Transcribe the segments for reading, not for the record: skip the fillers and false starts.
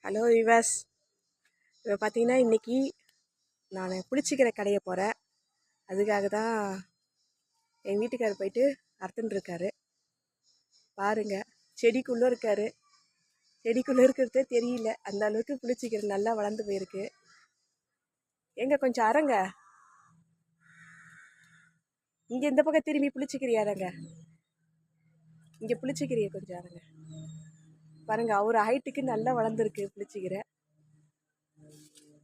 Hello விவாஸ், இப்போ பார்த்தீங்கன்னா இன்றைக்கி நான் புளிச்சிக்கிற கடையை போகிறேன். அதுக்காக தான் எங்கள் வீட்டுக்காரர் போயிட்டு அறுத்துன்னு இருக்காரு. பாருங்கள், செடிக்குள்ளே இருக்கார். செடிக்குள்ளே இருக்கிறதே தெரியல, அந்த அளவுக்கு புளிச்சிக்கிற நல்லா வளர்ந்து போயிருக்கு. எங்கே கொஞ்சம் அரங்க, இங்கே இந்த பக்கம் திரும்பி புளிச்சிக்கிறியா அரங்க, இங்கே புளிச்சிக்கிறிய கொஞ்சம் அரங்க. பாருங்கள், அவர் ஹைட்டுக்கு நல்லா வளர்ந்துருக்கு புளிச்சிக்கிற.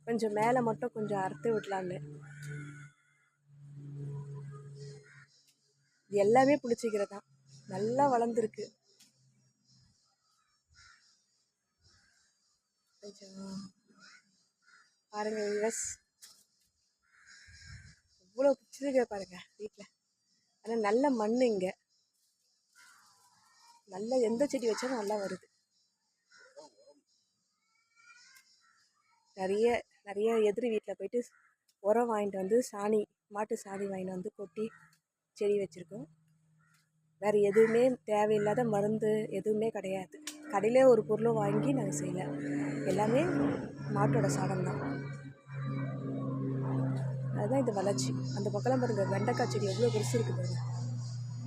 கொஞ்சம் மேலே மட்டும் கொஞ்சம் அறுத்து விடலான்னு. இது எல்லாமே புளிச்சிக்கிறது தான், நல்லா வளர்ந்துருக்கு. கொஞ்சம் பாருங்க விவஸ், இவ்வளோ பிடிச்சிருக்க பாருங்க வீட்டில். ஆனால் நல்ல மண் இங்கே, நல்ல எந்த செடி வச்சாலும் நல்லா வருது. நிறைய நிறைய எதிரி வீட்டில் போயிட்டு உரம் வாங்கிட்டு வந்து சாணி, மாட்டு சாணி வாங்கிட்டு வந்து கொட்டி செடி வச்சுருக்கோம். வேறு எதுவுமே தேவையில்லாத மருந்து எதுவுமே கிடையாது. கடையிலே ஒரு பொருளும் வாங்கி நாங்கள் செய்யலை, எல்லாமே மாட்டோட சாணம் தான். அதுதான் இந்த வளர்ச்சி. அந்த பக்கம்லாம் பாருங்கள், வெண்டைக்காய் செடி எவ்வளோ பெருசு இருக்குது பாருங்க.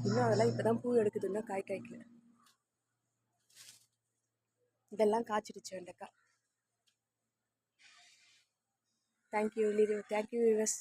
இன்னும் அதெல்லாம் இப்போ தான் பூ எடுக்குது, இன்னும் காய் காய்க்கல. இதெல்லாம் காய்ச்சிடுச்சு வெண்டைக்காய். தேங்க்யூ விவஸ்.